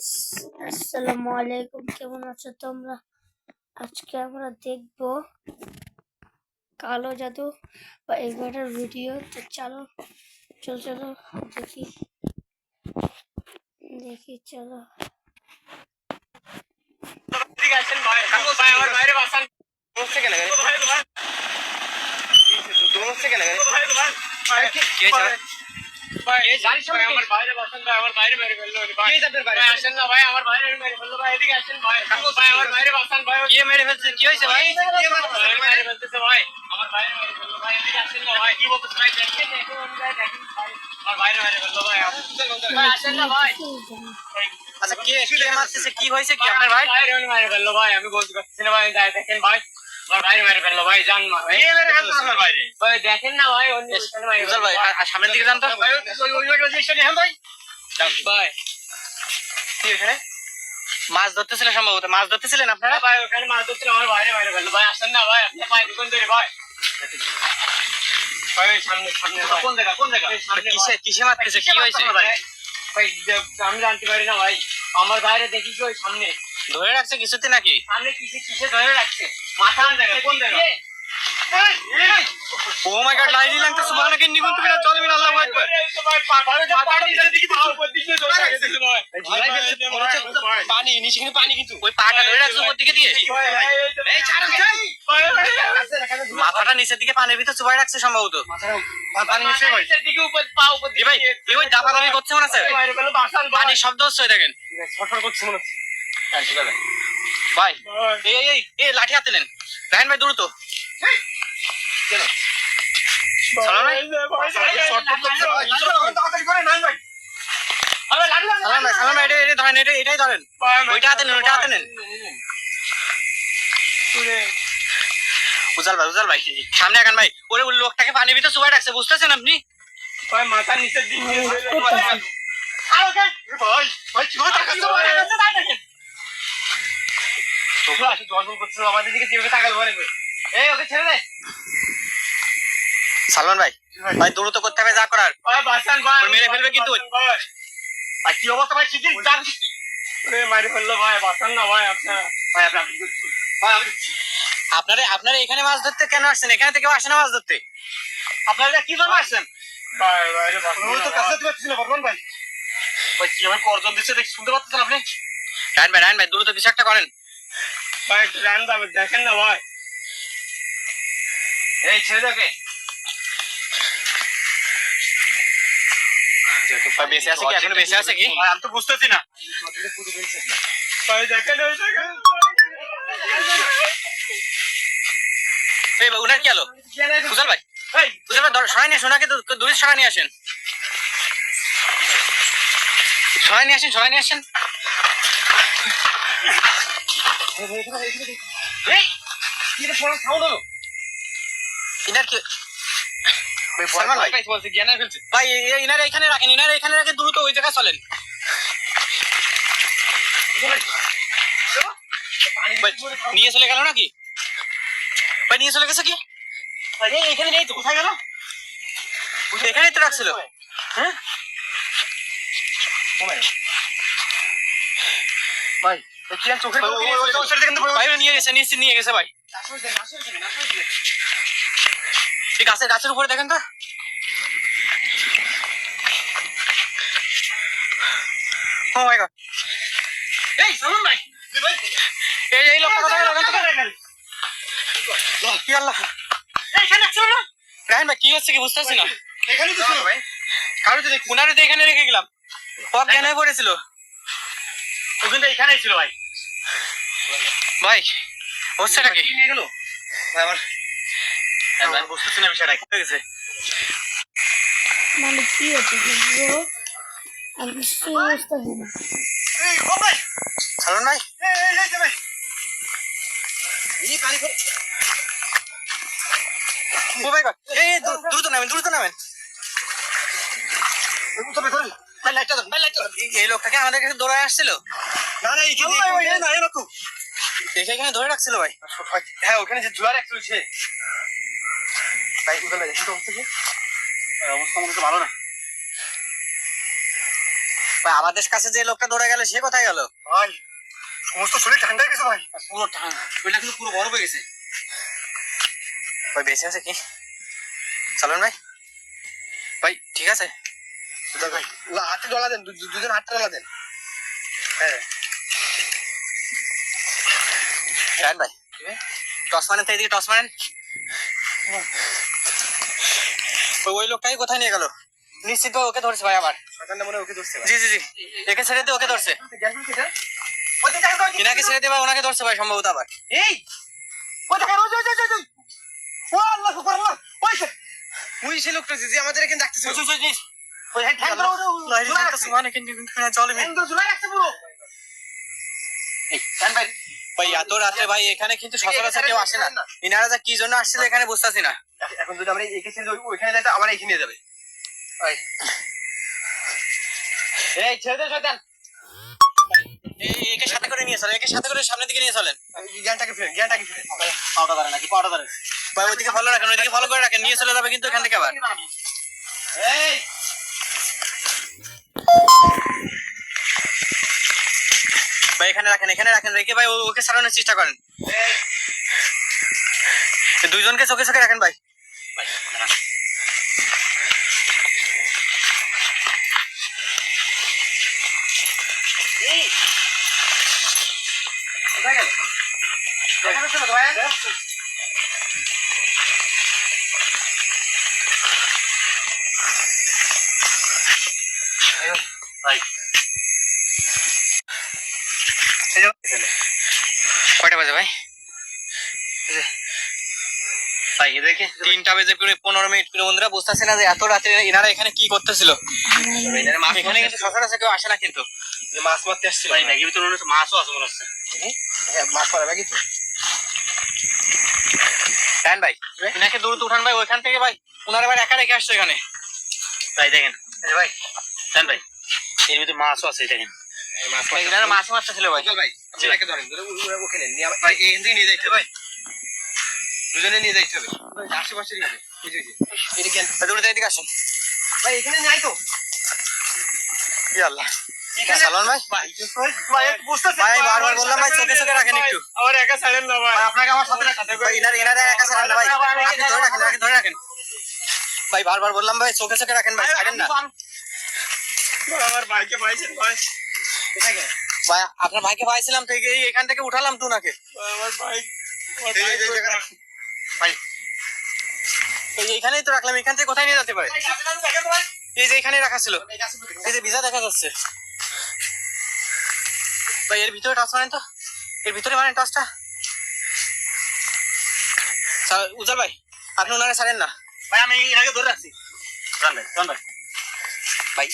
Guys, আসসালামু আলাইকুম। কেমন আছো তোমরা? আজকে আমরা দেখবো কালো জাদু বা এবারের ভিডিও। তো চলো চলো দেখি চলো। আচ্ছা কে কে মারতেছে? কি হয়েছে? কি আপনার ভাই মারে ফেললো ভাই? আমি বলতে পারছি না ভাই। দেখেন ভাই, আমার ভাইরে মেরে ফেললো ভাই। জান না ভাই, কে মেরে ফেললো আমার ভাইরে? ভাই দেখেন না ভাই, অন্য উজ্জ্বল ভাই সামনের দিকে যান তো ভাই। ওই স্টেশনে হ্যাঁ ভাই, ভাই কি এখানে মাছ ধরতেছিল? সম্ভবত মাছ ধরতেছিলেন আপনারা ভাই? ওখানে মাছ ধরছিল, আমার ভাইরে মেরে ফেললো ভাই। আসেন না ভাই, আপনি পাই দোকান ধরে ভাই। ভাই সামনে সামনে কোন জায়গা? কোন জায়গা? কিসে কিসে মারতেছে? কি হয়েছে ভাই? ভাই আমি জানতে পারি না ভাই, আমার বাইরে দেখি কি ওই সামনে ধরে রাখছে কিছুতে নাকি? সামনে কিসে কিসে ধরে রাখছে? মাথা কোন জায়গা? ও মাই গড, লা ইলাহা ইল্লাল্লাহ সুবহানাকা ইন্নী কুনতু মিনাজ জালিমিন। আল্লাহু আকবার। পানি নিচে কিন্তু পানি, কিন্তু ওই পাটা ধরে রাখছে উপর দিকে দিয়ে। এই ছাড়ো, মাথাটা নিচের দিকে পানির ভিতর চুবাই রাখছে সম্ভবত। পানি নিচের দিকে উপর পা উপর দিকে। ভাই এই ওই দাপাদাপি করছে মনে আছে? পানির শব্দ হচ্ছে দেখেন, ছটফট করছে মনে হচ্ছে। ভাই এই এই এই লাঠি হাতে নেন। রায়হান ভাই দ্রুত কেন সালাম ভাই, সালাম ভাই এটা ধরেন, এটাই ধরেন। ওইটা হাতে নেন, ওইটা হাতে নেন। উজাল ভাই সামনে আগান ভাই। ওরে ওই লোকটাকে পানির ভিতর চুবাই রাখছে, বুঝতেছেন আপনি? ভাই মাথার নিচের দিক দিয়ে সালমান ভাই, ভাই দ্রুত করতে হবে যা করার। মেরে ফেলবে কিন্তু। কি অবস্থা ভাই? মারি ফেললো ভাই, বাঁচান না ভাই। আপনারা আপনারা এখানে মাছ ধরতে কেন আসছেন? এখানে থেকে আসে না মাছ ধরতে? আপনারা কি জন্য আসছেন? ভাই ভাই তো কাছে দিচ্ছি না বর্তমান ভাই। ভাই কি ভাবে গর্জন দিচ্ছে দেখ, শুনতে পাচ্ছেন আপনি? রায়হান ভাই দ্রুত কিছু একটা করেন ভাই। একটু রান দাও, দেখেন না ভাই। এই ছেড়ে দেখে বেঁচে আছে কি? এখনো বেঁচে আছে কি? আমি তো বুঝতেছি না ভাই। দেখেন ওই জায়গা উনার কি হলো? উজাল ভাই, উজাল ভাই সরাই নিয়ে সোনাকে দূরে সরাই নিয়ে আসেন, সরাই নিয়ে আসেন, সরাই নিয়ে আসেন। ইনার কি ভাই? ইনারে এখানে রাখেন, ইনারে এখানে রাখেন, দ্রুত ওই জায়গায় চলেন। নিয়ে চলে গেল নাকি ভাই? নিয়ে চলে গেছে কি? এখানে নেই তো, কোথায় গেল? এখানেই তো রাখছিল। হ্যাঁ ভাই চোখের ভাই নিয়ে গেছে, নিশ্চিত নিয়ে গেছে ভাই। গাছের উপরে দেখেন তো। ও মাই গড, এই সালমান ভাই, এই লোকটা কোথায় গেল? কি আল্লাহ, এইখানে ছিল না? রায়হান ভাই কি হচ্ছে কি বুঝতেছি না। এখানেই তো ছিল ভাই, কারো তো দেখ উনারে তো এখানে রেখে গেলাম। অজ্ঞান হয়ে পড়েছিল, ও কিন্তু এখানেই ছিল ভাই। ভাই হচ্ছেটা কি? নিয়ে গেল আমার বুঝতেছি না বিষয়টা কি হয়েছে। মানে কি হচ্ছে ব্রো? আমি কিছুই বুঝতেছি না। সালমান ভাই, ও মাই গড, এই দ্রুত নামেন, দ্রুত নামেন। এই লোকটাকে আমাদের কাছে দৌড়ায় আসছিল। না না এখানে ধরে রাখছিল ভাই। হ্যাঁ ওখানে যে জুয়ার এক চলছে ভাই। কোথায় দেখেন তো অবস্থা কি? অবস্থা মনে হচ্ছে ভালো না। ভাই আমাদের কাছে যে লোকটা দৌড়ে গেল সে কোথায় গেল? ভাই সমস্ত শরীর ঠান্ডা হয়ে গেছে ভাই। পুরো শরীরটা কিন্তু পুরো বরফ হয়ে গেছে। ভাই বেঁচে আছে কি? চলেন ভাই। ভাই ঠিক আছে ভাই হাতে ডলা দেন, দুজন হাতটা ডলা দেন। হ্যাঁ রায়ন ভাই টস মারেন তো, এদিকে টস মারেন। ওই লোকটাই কোথায় নিয়ে গেল? নিশ্চিত ভাই ওকে ধরছে ভাই আবার। শয়তানটা মনে হয় ওকে ধরছে ভাই। জি জি জি, একে ছেড়ে দিয়ে ওকে ধরছে। গ্যাস কিটা ওই দেখে ইনাকে ছেড়ে দিয়ে ভাই ওনাকে ধরছে ভাই সম্ভবত আবার। এই ওই দেখে ওই ও আল্লাহ আকবার আল্লাহ ওই সে ওই সে লোকটা যে আমাদের এখানে ডাকতেছে। ওই হ্যান্ড ধরো ঝুলাই রাখছে পুরো। এই রায়ন ভাই, ভাই এত রাতে ভাই এখানে কিন্তু সচরাচর কেউ আসে না। ইনারা যা কি জন্য আসছিল এখানে বুঝতেছি না। এখন যদি আমরা একে ছেড়ে ওইখানে যাই তো আমার এখানে নিয়ে যাবে। এই ছেড়ে দে শয়তান। একে সাথে করে নিয়ে চলেন, একে সাথে করে সামনের দিকে নিয়ে চলেন। জ্ঞানটাকে ফিরেন। পাউডার ধরে নাকি পাউডার ধরে? ভাই ওইদিকে ফলো রাখেন, ওইদিকে ফলো করে রাখেন, নিয়ে চলে যাবে কিন্তু এখান থেকে আবার। এই ভাই এখানে রাখেন, এখানে রাখেন, রেখে ভাই ওকে সারানোর চেষ্টা করেন। দুইজনকে চোখে চোখে রাখেন ভাই। কোথায় গেল? দেখা যাচ্ছে না তো ভাই? ভাই কয়টা বাজে ভাই? ভাই এদেরকে 3টা বেজে 15 মিনিট। প্রিয় বন্ধুরা বুঝতেছি না যে এত রাতে এনারা এখানে কি করতেছিল। এখানে কিন্তু সচরাচর কেউ আসে না কিন্তু। মাছ মারতে আসছিল ভাই ব্যাগের ভিতরে মনে হচ্ছে মাছও আছে মনে হচ্ছে। হ্যাঁ মাছ মারা ব্যাগই তো। রায়ন ভাই ইনাকে দূরত উঠান ভাই ওইখান থেকে ভাই। ওনারা ভাই একা রেখে আসছে এখানে। ভাই দেখেন ভাই রায়ন ভাই এর ভিতরে মাছও আছে দেখেন। মাছ ভাই এনারা মাছ মারতেছিল ভাই। ভাই ছেলেকে ধরেন ধরে ওকে নেন ভাই এই দিকে নিয়ে যাইতে ভাই দুজনে নিয়ে যাইতে হবে আশেপাশে নিয়ে যাবে এই যে এদিকে দূরে এদিকে আসেন ভাই এখানে নাই তো ই আল্লাহ সালমান ভাই। ভাই বুঝতেছেন ভাই আমি বারবার বললাম ভাই চোখে চোখে রাখেন একটু। আমার একা ছাড়েন না ভাই আপনাকে আমার সাথে রাখতে ভাই এনারা একা ছাড়েন না ভাই, আপনি ধরে রাখেন, আপনি ধরে রাখেন ভাই। বারবার বললাম ভাই চোখে চোখে রাখেন ভাই, ছাড়েন না আমার ভাইকে পাইছেন ভাই কোথায় গেল ভাই। আপনার ভাইকে পাইছিলাম থেকে এখান থেকে উঠালাম তো নাকি আমার ভাই ভাই। এইখানেই তো রাখলাম, এখান থেকে কোথায় নিয়ে যেতে পারে? এই যে এখানে রাখা ছিল, এই যে ভিজা দেখা যাচ্ছে ভাই। এর ভিতরে টস মারেন তো, এর ভিতরে মারেন টসটা। উজ্জ্বল ভাই আপনি ওনারা ছাড়েন না ভাই আমি এনাকে ধরে রাখছি ভাই।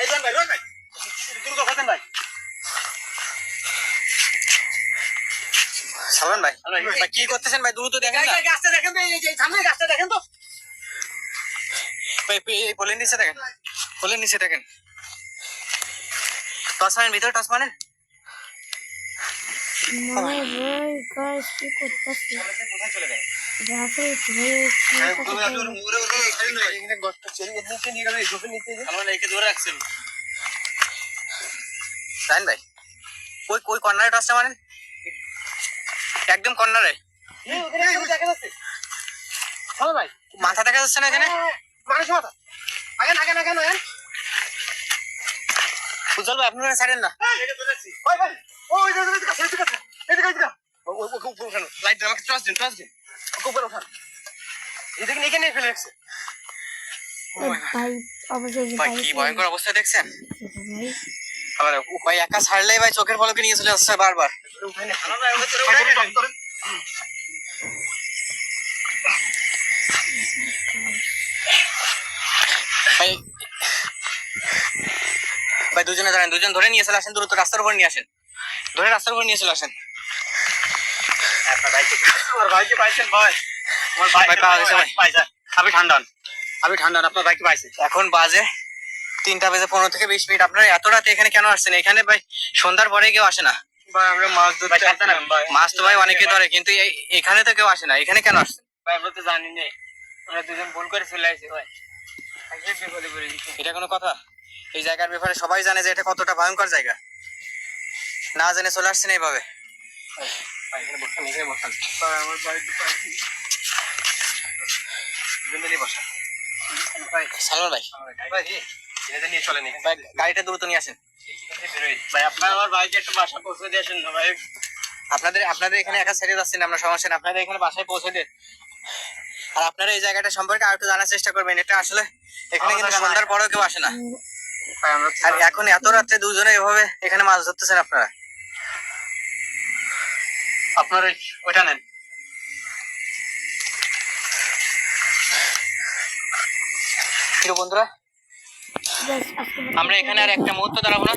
এই জন ভাই দ্রুত খাতেন ভাই সালমান ভাই ভাই কি করতেছেন ভাই? দ্রুত দেখেন না গাছটা দেখেন তো এই যে সামনে গাছটা দেখেন তো ভাই। এই পোলের নিচে দেখেন, পোলের নিচে দেখেন। টস মারেন, ভিতরে টস মারেন। ভাই গাইস কি করতেছে? কোথায় চলে যায় রাফেল ভাই এখানে গর্ত ছেড়ে নিচে নিয়ে গেল এই গোপে নিচে সালমান একে ধরে রাখছেন। রায়ন ভাই ওই ওই কর্নারে টসটা মারেন, একদম কর্নারে। দেখা যাচ্ছে চলো ভাই মাথা দেখা যাচ্ছে না এখানে? মানুষ মাথা আগেন আগেন আগেন আগেন উজ্জ্বল ভাই আপনারা ছাড়েন না ভাই ভাই ওই এদিকে এদিকে এদিকে এদিকে ওকে উপরে উঠানো লাইট আমাকে ট্রাস্ট দিন ওকে উপরে উঠান এদিকে নিয়ে নিয়ে ফেলে রাখছে ভাই অবশ্যই ভাই কি ভয়ঙ্কর অবস্থা দেখছেন ভাই আবার ভাই একা ছাড়লেই ভাই চোখের পলকে নিয়ে চলে আসছে বারবার। উঠাই না ভাই ওকে ধরে ভাই ভাই দুজনে ধরেন, দুজন ধরে নিয়ে চলে আসেন, দ্রুত রাস্তার উপর নিয়ে আসেন, ধরে রাস্তার উপর নিয়ে চলে আসেন। আপনার ভাইকে পাইছেন ভাই আমার ভাই পাওয়া গেছে ভাই। পাইছে আপনি ঠান্ডা আপনার ভাইকে পাইছে এখন বাজে 3টা বেজে 15 থেকে 20 মিনিট। আপনারা এত রাতে এখানে কেন আসছেন? এখানে ভাই সন্ধ্যার পরে কেউ আসে না ভাই আমরা মাছ ধরতে আসতাম ভাই মাছ তো ভাই অনেকে ধরে কিন্তু এখানে তো কেউ আসে না। এখানে কেন আসছেন? ভাই আমরা তো জানি না আমরা দুজন ভুল করে চলে আসি ভাই বিপদে পড়ে গেছি এটা কোনো কথা? এই জায়গার ব্যাপারে সবাই জানে যে এটা কতটা ভয়ঙ্কর জায়গা, না জেনে চলে আসছেন এইভাবে। এখানে বসেন, এখানে বসেন। আমার বাড়িতে বসা। সালমান ভাই, এনাদের নিয়ে চলেন এখানে। ভাই গাড়িটা দ্রুত নিয়ে আসেন। ভাই আপনার আমার ভাইকে একটু বাসা পৌঁছে দিয়ে আসেন না ভাই। আপনাদের এখানে একা ছেড়ে যাচ্ছেন, আমরা সমস্যা নেই, আপনাদের এখানে বাসায় পৌঁছে দেন। আর আপনারা এই জায়গাটা সম্পর্কে আর একটু জানার চেষ্টা করবেন। এটা আসলে এখানে কিন্তু সন্ধ্যার পরেও কেউ আসে না। আর এখন এত রাত্রে দুজনে এভাবে এখানে মাছ ধরতেছেন আপনারা। আপনার ওইটা নেন। প্রিয় বন্ধুরা, Guys, আজকে আমরা এখানে আর একটা মুহূর্ত দাঁড়াবো না।